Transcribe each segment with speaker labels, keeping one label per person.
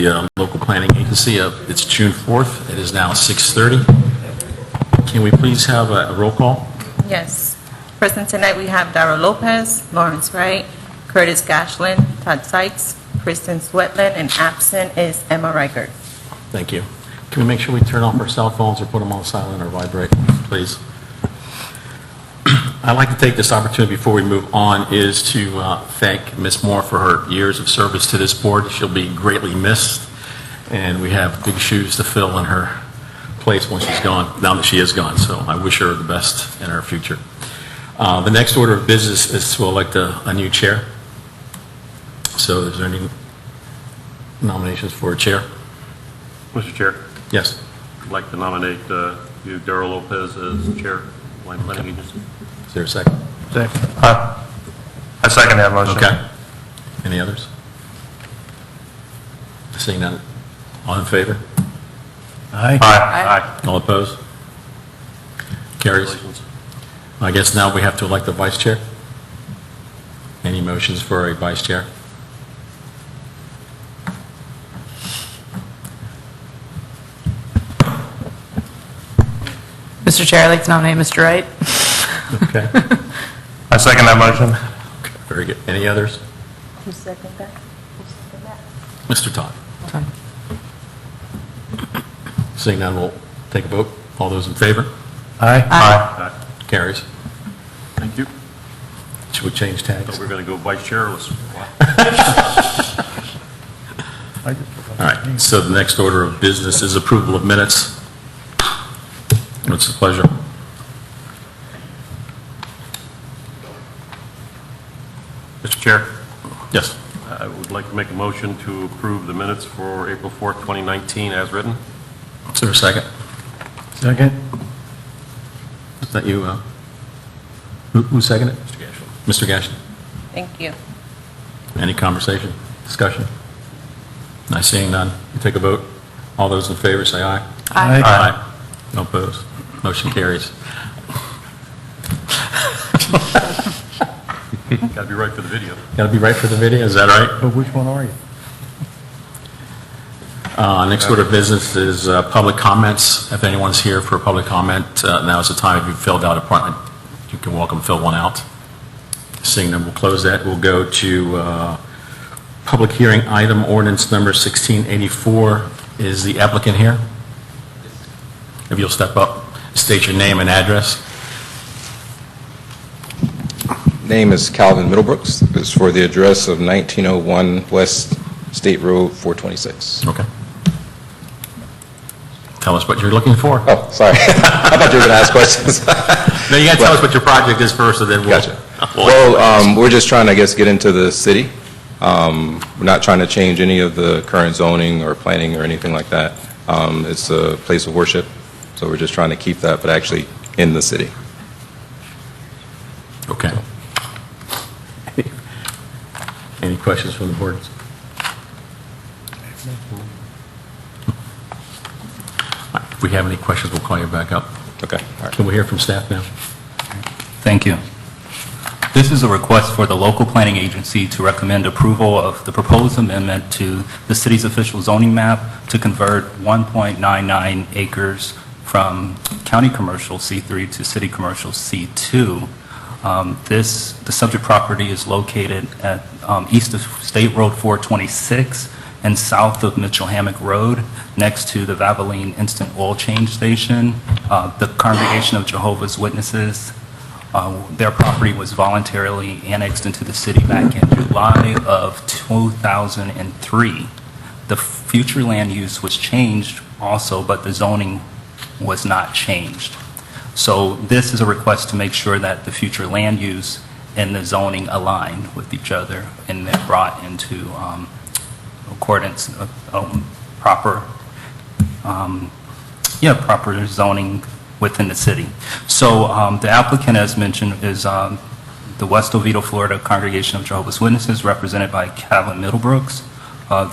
Speaker 1: Local Planning Agency. It's June 4th. It is now 6:30. Can we please have a roll call?
Speaker 2: Yes. Present tonight, we have Darrell Lopez, Lawrence Wright, Curtis Gashlin, Todd Sykes, Kristen Swetland, and absent is Emma Reichert.
Speaker 1: Thank you. Can we make sure we turn off our cell phones or put them on silent or vibrate, please? I'd like to take this opportunity before we move on is to thank Ms. Moore for her years of service to this board. She'll be greatly missed, and we have big shoes to fill in her place when she's gone, now that she is gone, so I wish her the best in her future. The next order of business is to elect a new chair. So is there any nominations for a chair?
Speaker 3: Mr. Chair,
Speaker 1: Yes.
Speaker 3: I'd like to nominate you, Darrell Lopez, as chair of the Land Planning Agency.
Speaker 1: Is there a second?
Speaker 4: I second that motion.
Speaker 1: Okay. Any others? Seeing none. All in favor?
Speaker 4: Aye.
Speaker 1: All opposed? Carries.
Speaker 3: Congratulations.
Speaker 1: I guess now we have to elect a vice chair. Any motions for a vice chair?
Speaker 5: Mr. Chair, I'd like to nominate Mr. Wright.
Speaker 1: Okay.
Speaker 4: I second that motion.
Speaker 1: Very good. Any others?
Speaker 2: Who seconded that?
Speaker 1: Mr. Todd. Seeing none, we'll take a vote. All those in favor?
Speaker 4: Aye.
Speaker 1: Carries.
Speaker 3: Thank you.
Speaker 1: Should we change
Speaker 3: So
Speaker 1: tags?
Speaker 3: we're going to go vice chairless.
Speaker 1: All right, so the next order of business is approval of minutes. What's the pleasure?
Speaker 3: Mr. Chair,
Speaker 1: Yes.
Speaker 3: I would like to make a motion to approve the minutes for April 4th, 2019 as written.
Speaker 1: Is there a second?
Speaker 4: Second.
Speaker 1: Is that you? Who seconded it?
Speaker 3: Mr. Gashill.
Speaker 1: Mr. Gaston.
Speaker 2: Thank you.
Speaker 1: Any conversation, discussion? Not seeing none. We take a vote. All those in favor say aye.
Speaker 4: Aye.
Speaker 1: No opposed. Motion carries.
Speaker 3: Got to be right for the video.
Speaker 1: Got to be right for the video, is that right?
Speaker 4: Which one are you?
Speaker 1: Next order of business is public comments. If anyone's here for a public comment, now is the time. If you've filled out a part, you can welcome fill one out. Seeing none, we'll close that. We'll go to public hearing item, ordinance number 1684. Is the applicant here? If you'll step up, state your name and address.
Speaker 6: Name is Calvin Middlebrooks. It's for the address of 1901 West State Road 426.
Speaker 1: Okay. Tell us what you're looking for.
Speaker 6: Oh, sorry. I thought you were going to ask questions.
Speaker 1: No, you got to tell us what your project is first, and then we'll...
Speaker 6: Gotcha. Well, we're just trying to, I guess, get into the city. We're not trying to change any of the current zoning or planning or anything like that. It's a place of worship, so we're just trying to keep that, but actually in the city.
Speaker 1: Okay. Any questions from the board? If we have any questions, we'll call you back up.
Speaker 6: Okay. All right.
Speaker 1: Can we hear from staff now?
Speaker 7: Thank you. This is a request for the local planning agency to recommend approval of the proposed amendment to the city's official zoning map to convert 1.99 acres from county commercial C3 to city commercial C2. The subject property is located at east of State Road 426 and south of Mitchell Hammock Road, next to the Valvoline Instant Oil Change Station. The Congregation of Jehovah's Witnesses, their property was voluntarily annexed into the city back in July of 2003. The future land use was changed also, but the zoning was not changed. So this is a request to make sure that the future land use and the zoning align with each other and they're brought into accordance of proper zoning within the city. So the applicant, as mentioned, is the West Oviedo, Florida Congregation of Jehovah's Witnesses, represented by Calvin Middlebrooks.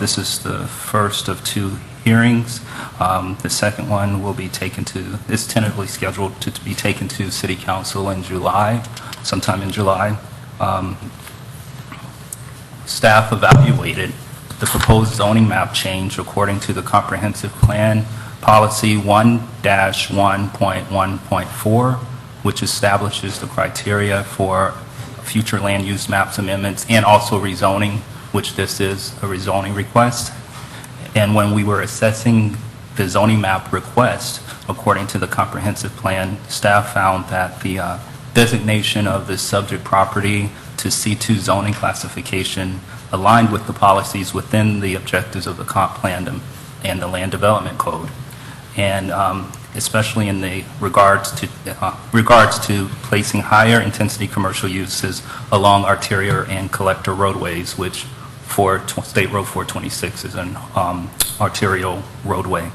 Speaker 7: This is the first of two hearings. The second one will be is tentatively scheduled to be taken to City Council in July, sometime in July. Staff evaluated the proposed zoning map change according to the comprehensive plan policy 1-1.1.4, which establishes the criteria for future land use maps amendments and also rezoning, which this is a rezoning request. And when we were assessing the zoning map request, according to the comprehensive plan, staff found that the designation of the subject property to C2 zoning classification aligned with the policies within the objectives of the comp plan and the land development code. And especially in the regards to placing higher intensity commercial uses along arterial and collector roadways, which for State Road 426 is an arterial roadway.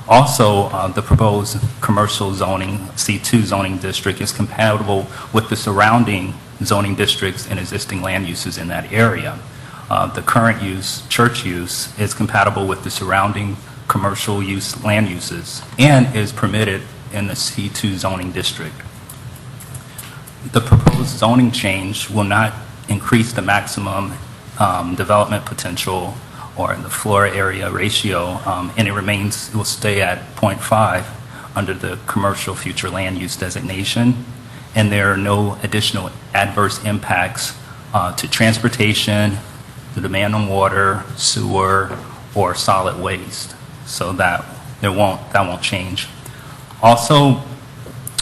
Speaker 7: Also, the proposed commercial zoning, C2 zoning district is compatible with the surrounding zoning districts and existing land uses in that area. The current use, church use, is compatible with the surrounding commercial use land uses and is permitted in the C2 zoning district. The proposed zoning change will not increase the maximum development potential or the floor area ratio, and it will stay at 0.5 under the commercial future land use designation, and there are no additional adverse impacts to transportation, the demand on water, sewer, or solid waste, so that won't change. Also,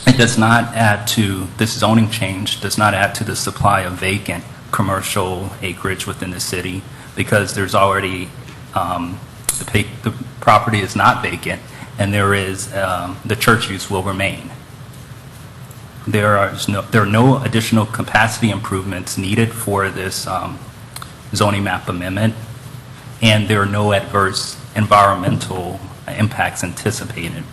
Speaker 7: it does not add to, this zoning change does not add to the supply of vacant commercial acreage within the city, because there's already, the property is not vacant, and there is, the church use will remain. There are no additional capacity improvements needed for this zoning map amendment, and there are no adverse environmental impacts anticipated.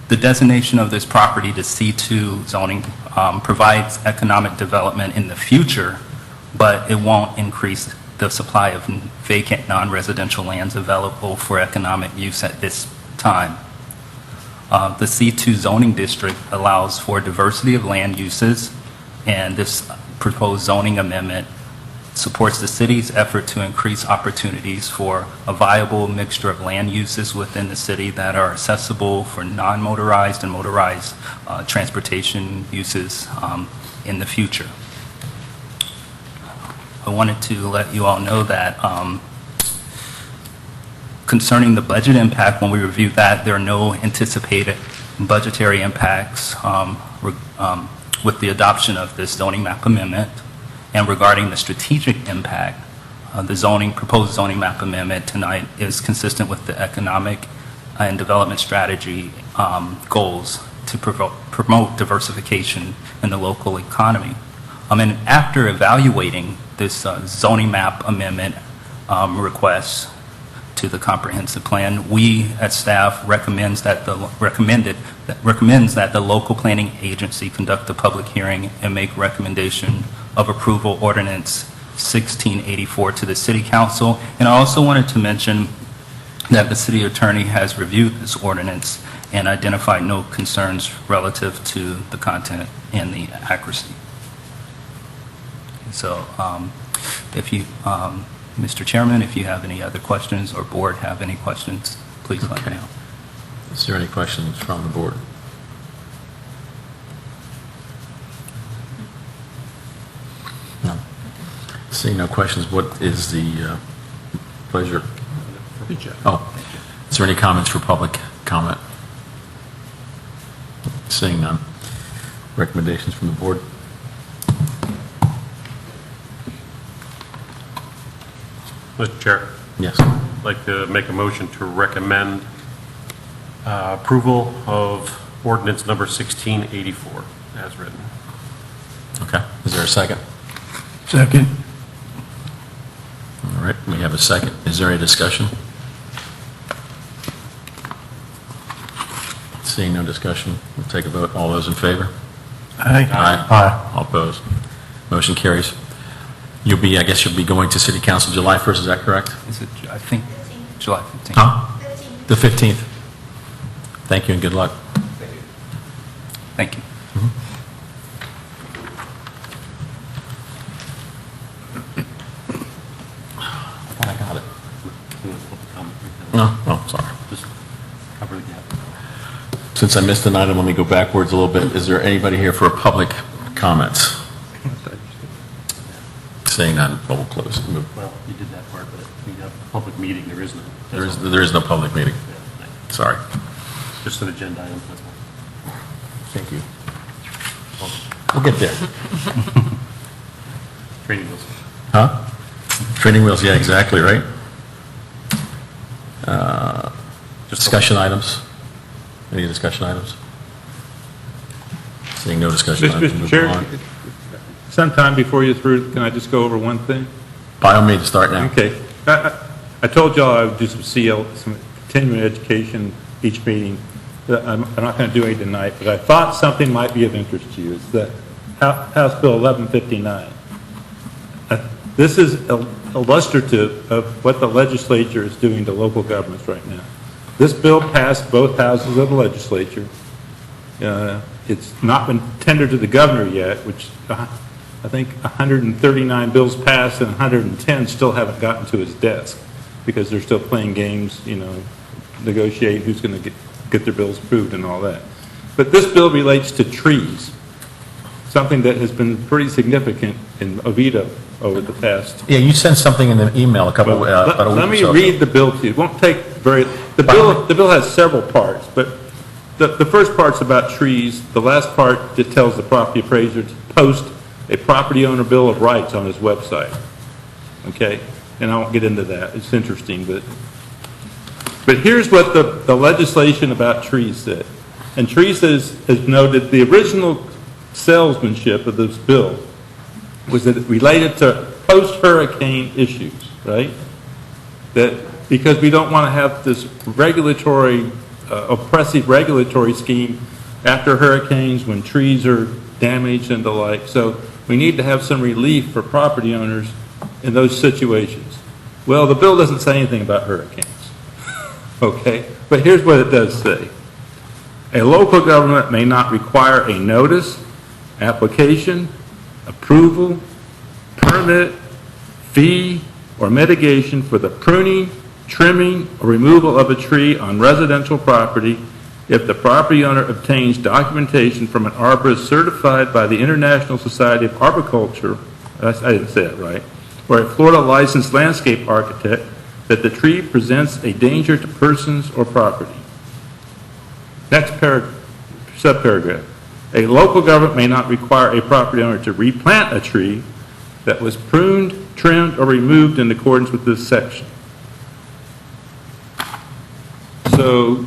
Speaker 7: The designation of this property to C2 zoning provides economic development in the future, but it won't increase the supply of vacant non-residential lands available for economic use at this time. The C2 zoning district allows for diversity of land uses, and this proposed zoning amendment supports the city's effort to increase opportunities for a viable mixture of land uses within the city that are accessible for non-motorized and motorized transportation uses in the future. I wanted to let you all know that concerning the budget impact, when we reviewed that, there are no anticipated budgetary impacts with the adoption of this zoning map amendment. And regarding the strategic impact, the proposed zoning map amendment tonight is consistent with the economic and development strategy goals to promote diversification in the local economy. And after evaluating this zoning map amendment request to the comprehensive plan, we at staff recommends that the local planning agency conduct a public hearing and make recommendation of approval ordinance 1684 to the City Council. And I also wanted to mention that the City Attorney has reviewed this ordinance and identified no concerns relative to the content and the accuracy. So, Mr. Chairman, if you have any other questions or board have any questions, please let me know.
Speaker 1: Is there any questions from the board? No. Seeing no questions, what is the pleasure? Oh, is there any comments for public comment? Seeing none. Recommendations from the board?
Speaker 3: Mr. Chair,
Speaker 1: Yes.
Speaker 3: I'd like to make a motion to recommend approval of ordinance number 1684 as written.
Speaker 1: Okay. Is there a second?
Speaker 4: Second.
Speaker 1: All right, we have a second. Is there any discussion? Seeing no discussion, we'll take a vote. All those in favor?
Speaker 4: Aye.
Speaker 1: Aye. All opposed? Motion carries. I guess you'll be going to City Council July 1st, is that correct?
Speaker 7: Is it, I think, July 15th?
Speaker 1: Huh? The 15th. Thank you and good luck.
Speaker 7: Thank you.
Speaker 1: Oh, sorry.
Speaker 3: Just cover the gap.
Speaker 1: Since I missed an item, let me go backwards a little bit. Is there anybody here for public comments? Seeing none, we'll close. Move.
Speaker 3: Well, you did that part, but we have a public meeting, there is no.
Speaker 1: There is no public meeting.
Speaker 3: Yeah,
Speaker 1: Sorry.
Speaker 3: just an agenda item, that's all.
Speaker 1: Thank you. We'll get there.
Speaker 3: Training wheels.
Speaker 1: Huh? Training wheels, yeah, exactly, right? Discussion items? Any discussion items? Seeing no discussion items,
Speaker 8: Mr.
Speaker 1: move
Speaker 8: Chair,
Speaker 1: on.
Speaker 8: sometime before you're through, can I just go over one thing?
Speaker 1: By all means, start now.
Speaker 8: Okay. I told y'all I would do some some continuing education each meeting. I'm not going to do any tonight, but I thought something might be of interest to you. It's the House Bill 1159. This is illustrative of what the legislature is doing to local governments right now. This bill passed both houses of the legislature. It's not been tendered to the governor yet, which I think 139 bills passed and 110 still haven't gotten to his desk because they're still playing games, negotiate who's going to get their bills approved and all that. But this bill relates to trees, something that has been pretty significant in Oviedo over the past.
Speaker 1: Yeah, you sent something in the email about a week
Speaker 8: Let me
Speaker 1: or so
Speaker 8: read the bill to you. It won't take very, the bill has several parts, but the first part's about trees. The last part just tells the property appraiser to post a property owner bill of rights on his website. Okay? And I won't get into that. It's interesting, but here's what the legislation about trees said. And trees has noted the original salesmanship of this bill was that it related to post-hurricane issues, right? That because we don't want to have this regulatory, oppressive regulatory scheme after hurricanes when trees are damaged and the like. So we need to have some relief for property owners in those situations. Well, the bill doesn't say anything about hurricanes, okay? But here's what it does say. A local government may not require a notice, application, approval, permit, fee, or mitigation for the pruning, trimming, or removal of a tree on residential property if the property owner obtains documentation from an arborist certified by the International Society of Arboriculture, I didn't say it right, or a Florida licensed landscape architect that the tree presents a danger to persons or property. Next subparagraph. A local government may not require a property owner to replant a tree that was pruned, trimmed, or removed in accordance with this section. So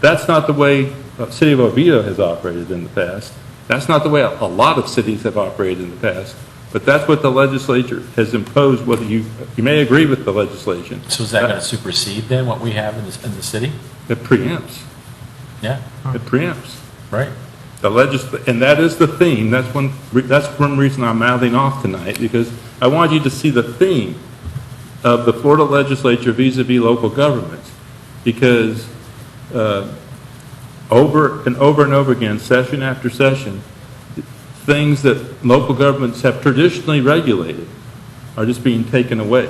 Speaker 8: that's not the way the city of Oviedo has operated in the past. That's not the way a lot of cities have operated in the past. But that's what the legislature has imposed, whether you may agree with the legislation.
Speaker 1: So is that going to supersede then what we have in the city?
Speaker 8: It preempts.
Speaker 1: Yeah,
Speaker 8: It preempts.
Speaker 1: right.
Speaker 8: And that is the theme. That's one reason I'm mouthing off tonight, because I want you to see the theme of the Florida legislature vis-a-vis local governments. Because over and over again, session after session, things that local governments have traditionally regulated are just being taken away.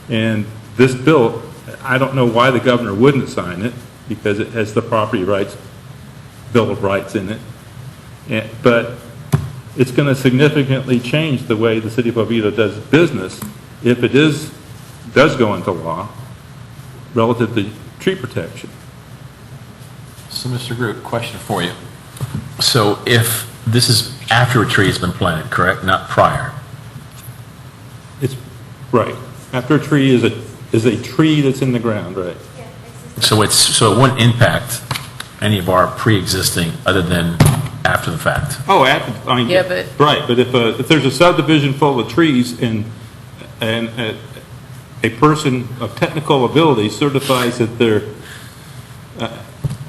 Speaker 8: And this bill, I don't know why the governor wouldn't sign it, because it has the property rights, Bill of Rights in it. But it's going to significantly change the way the city of Oviedo does business if it does go into law relative to tree protection.
Speaker 1: So, Mr. Groot, question for you. So if this is after a tree has been planted, correct, not prior?
Speaker 8: It's right. After a tree is a tree that's in the ground, right?
Speaker 1: So it wouldn't impact any of our pre-existing other than after the fact?
Speaker 8: Oh, right. But if there's a subdivision full of trees and a person of technical ability certifies that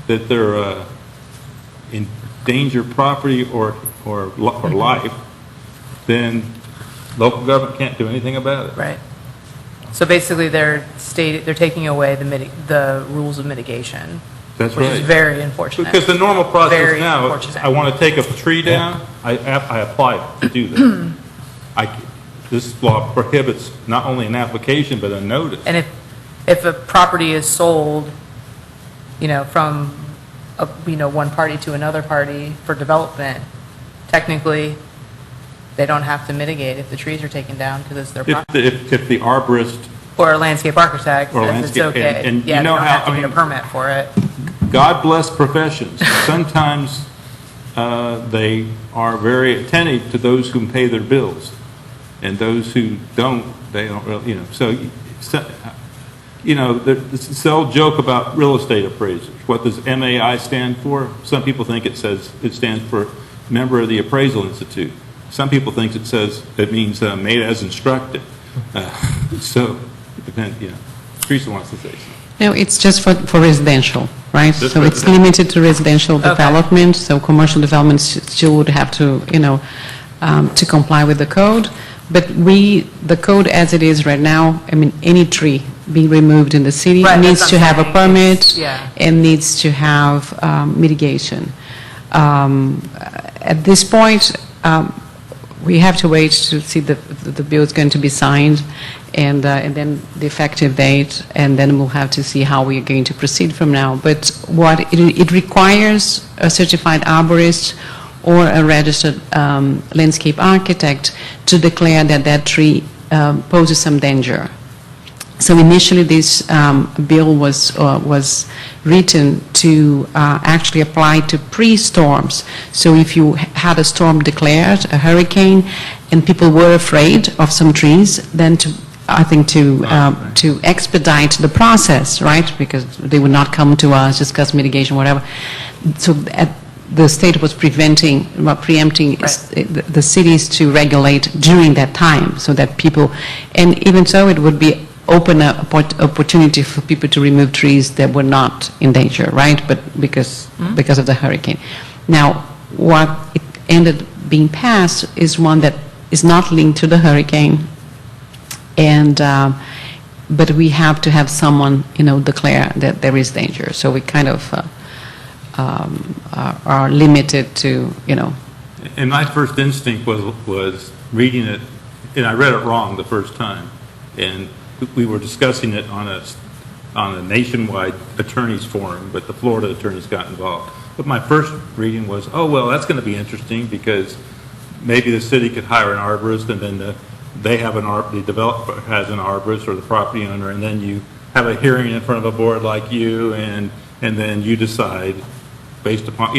Speaker 8: they're endangered property or life, then local government can't do anything about it.
Speaker 5: Right. So basically, they're taking away the rules of mitigation.
Speaker 8: That's
Speaker 5: which
Speaker 8: right.
Speaker 5: is very unfortunate.
Speaker 8: Because the normal process
Speaker 5: Very
Speaker 8: now,
Speaker 5: unfortunate.
Speaker 8: I want to take a tree down, I apply to do that. This law prohibits not only an application, but a notice.
Speaker 5: And if a property is sold, from, one party to another party for development, technically, they don't have to mitigate if the trees are taken down because it's their property.
Speaker 8: If the arborist,
Speaker 5: Or a landscape architect
Speaker 8: Or
Speaker 5: says it's
Speaker 8: landscape-
Speaker 5: okay.
Speaker 8: and you
Speaker 5: Yeah, they
Speaker 8: know
Speaker 5: don't
Speaker 8: how-
Speaker 5: have to
Speaker 8: I
Speaker 5: get a
Speaker 8: mean-
Speaker 5: permit for it.
Speaker 8: God bless professions. Sometimes they are very attentive to those who pay their bills, and those who don't, they don't really, there's the old joke about real estate appraisers. What does MAI stand for? Some people think it stands for Member of the Appraisal Institute. Some people think it means made as instructed. So, it depends, Teresa wants to say something.
Speaker 9: No, it's just for residential, right?
Speaker 8: Just
Speaker 9: So it's
Speaker 8: residential.
Speaker 9: limited to residential development, so commercial developments still would have to, to comply with the code. But the code as it is right now, I mean, any tree being removed in the city
Speaker 5: Right,
Speaker 9: needs
Speaker 5: that's
Speaker 9: to
Speaker 5: what I'm
Speaker 9: have a
Speaker 5: saying.
Speaker 9: permit
Speaker 5: Yeah.
Speaker 9: and needs to have mitigation. At this point, we have to wait to see the bill is going to be signed, and then the effective date, and then we'll have to see how we are going to proceed from now. But what it requires a certified arborist or a registered landscape architect to declare that that tree poses some danger. So initially, this bill was written to actually apply to pre-storms. So if you had a storm declared, a hurricane, and people were afraid of some trees, then to expedite the process, right? Because they would not come to us, discuss mitigation, whatever. So the state was preempting the cities to regulate during that time, so that people, and even so, it would be open opportunity for people to remove trees that were not in danger, right? But because of the hurricane. Now, what it ended being passed is one that is not linked to the hurricane, and but we have to have someone, declare that there is danger. So we kind of are limited to,
Speaker 8: And my first instinct was reading it, and I read it wrong the first time, and we were discussing it on a nationwide attorneys forum, but the Florida attorneys got involved. But my first reading was, oh, well, that's going to be interesting because maybe the city could hire an arborist, and then the developer has an arborist or the property owner, and then you have a hearing in front of a board like you, and then you decide based upon,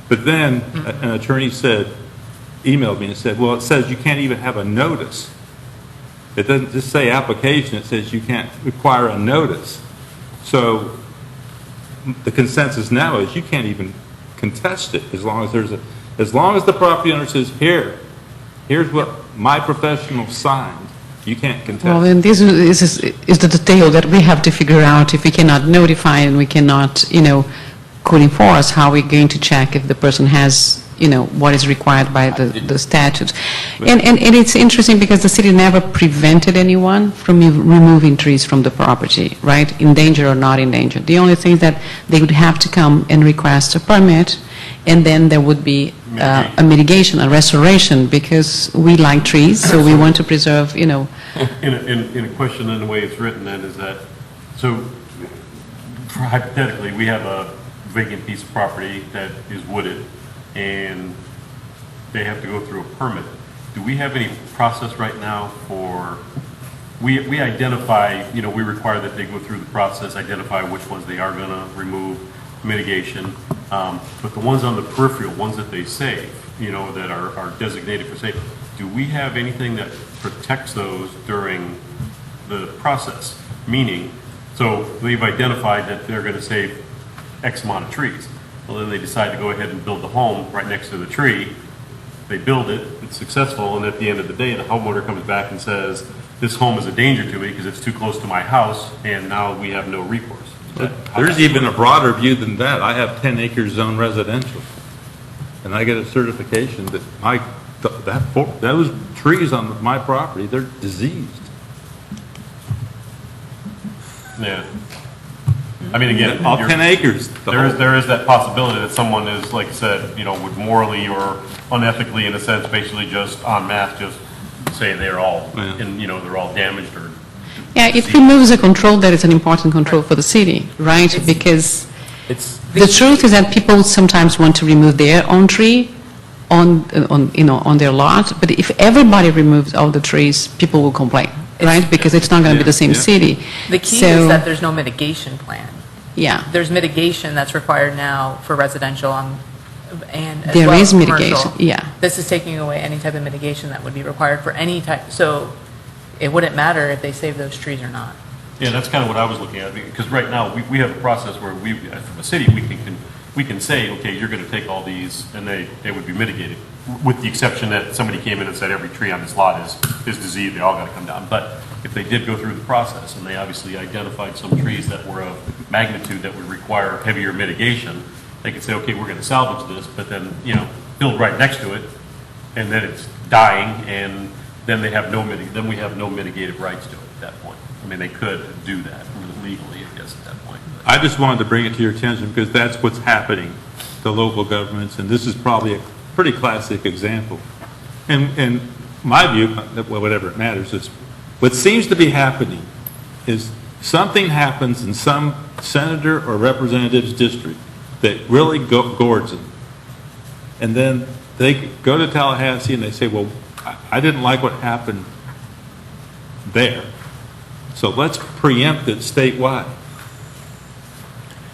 Speaker 8: But then an attorney emailed me and said, well, it says you can't even have a notice. It doesn't just say application, it says you can't require a notice. So the consensus now is you can't even contest it as long as the property owner says, here's what my professional signed, you can't contest
Speaker 9: well,
Speaker 8: it.
Speaker 9: and this is the detail that we have to figure out. If we cannot notify and we cannot, could enforce, how we're going to check if the person has, what is required by the statute. And it's interesting because the city never prevented anyone from removing trees from the property, right, in danger or not in danger. The only thing that they would have to come and request a permit, and then there would be a mitigation, a restoration, because we like trees, so we want to preserve,
Speaker 3: In a question, in the way it's written, then, is that, so hypothetically, we have a vacant piece of property that is wooded, and they have to go through a permit. Do we have any process right now for, we identify, we require that they go through the process, identify which ones they are going to remove, mitigation, but the ones on the peripheral, ones that they save, that are designated for safety, do we have anything that protects those during the process? Meaning, so they've identified that they're going to save X amount of trees. Well, then they decide to go ahead and build the home right next to the tree. They build it, it's successful, and at the end of the day, the homeowner comes back and says, this home is a danger to me because it's too close to my house, and now we have no recourse.
Speaker 8: There's even a broader view than that. I have 10 acres zone residential, and I get a certification that those trees on my property, they're diseased.
Speaker 3: Yeah. I mean, again,
Speaker 8: All 10 acres.
Speaker 3: there is that possibility that someone is, like I said, would morally or unethically, in a sense, basically just en masse, just say they're all,
Speaker 8: Yeah.
Speaker 3: and, they're all damaged or
Speaker 9: Yeah, it removes a control that is an important control for the city, right? Because
Speaker 5: It's,
Speaker 9: the truth is that people sometimes want to remove their own tree on their lot, but if everybody removes all the trees, people will complain, right? Because it's not going to be the same city.
Speaker 5: the key
Speaker 9: So,
Speaker 5: is that there's no mitigation plan.
Speaker 9: yeah,
Speaker 5: There's mitigation that's required now for residential and as
Speaker 9: there
Speaker 5: well
Speaker 9: is
Speaker 5: as commercial.
Speaker 9: mitigation, yeah.
Speaker 5: This is taking away any type of mitigation that would be required for any type, so it wouldn't matter if they save those trees or not.
Speaker 3: Yeah, that's kind of what I was looking at, because right now, we have a process where we, from a city, we can say, okay, you're going to take all these, and they would be mitigated, with the exception that somebody came in and said every tree on this lot is diseased, they all got to come down. But if they did go through the process, and they obviously identified some trees that were of magnitude that would require heavier mitigation, they could say, okay, we're going to salvage this, but then, build right next to it, and then it's dying, and then we have no mitigated rights to it at that point. I mean, they could do that legally, I guess, at that point.
Speaker 8: I just wanted to bring it to your attention because that's what's happening to local governments, and this is probably a pretty classic example. And my view, well, whatever it matters, is what seems to be happening is something happens in some senator or representative's district that really gourds them. And then they go to Tallahassee and they say, well, I didn't like what happened there, so let's preempt it statewide.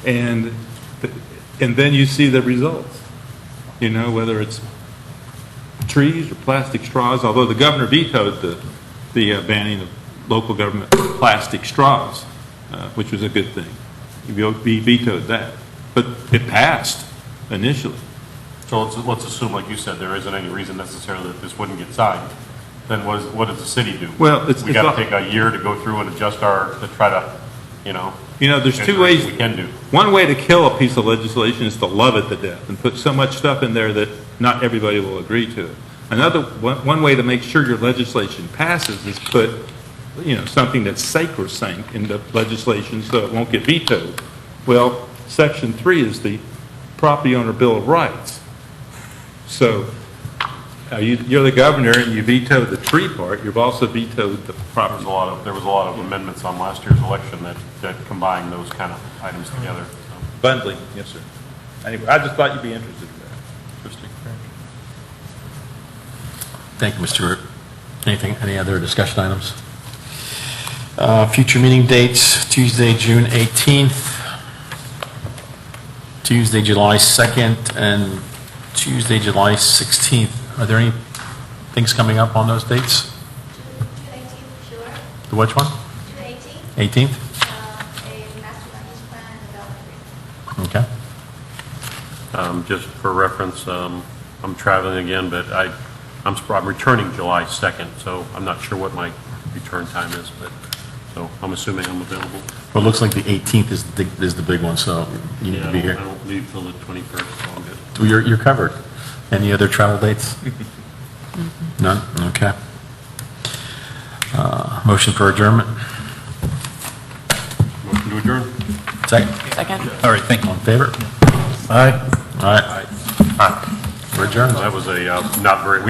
Speaker 8: And then you see the results, whether it's trees or plastic straws, although the governor vetoed the banning of local government plastic straws, which was a good thing. He vetoed that. But it passed initially.
Speaker 3: So let's assume, like you said, there isn't any reason necessarily that this wouldn't get signed. Then what does the city do?
Speaker 8: Well,
Speaker 3: we got to take a year to go through and adjust to try to,
Speaker 8: there's two ways
Speaker 3: we can do.
Speaker 8: One way to kill a piece of legislation is to love it to death and put so much stuff in there that not everybody will agree to it. One way to make sure your legislation passes is put, something that's sacrosanct in the legislation so it won't get vetoed. Well, Section 3 is the Property Owner Bill of Rights. So you're the governor and you veto the tree part, you've also vetoed the property.
Speaker 3: There was a lot of amendments on last year's election that combined those kind of items together. So.
Speaker 8: Bundling, yes, sir. Anyway, I just thought you'd be interested in that. Interesting.
Speaker 1: Thank you, Mr. Root. Any other discussion items? Future meeting dates, Tuesday, June 18th, Tuesday, July 2nd, and Tuesday, July 16th. Are there any things coming up on those dates?
Speaker 10: June 18th, sure.
Speaker 1: The which one?
Speaker 10: June 18th.
Speaker 1: 18th?
Speaker 10: A master land use plan and development agreement.
Speaker 1: Okay.
Speaker 3: Just for reference, I'm traveling again, but I'm returning July 2nd, so I'm not sure what my return time is, but so I'm assuming I'm available.
Speaker 1: Well, it looks like the 18th is the big one, so you need to be
Speaker 3: I
Speaker 1: here.
Speaker 3: don't leave till the 21st, so I'm good.
Speaker 1: You're covered. Any other travel dates? None? Okay. Motion for adjournment?
Speaker 3: Motion to adjourn.
Speaker 5: Second?
Speaker 7: All right, thank you.
Speaker 1: All in favor?
Speaker 4: Aye.
Speaker 1: All right. We're adjourned.
Speaker 3: That was not very.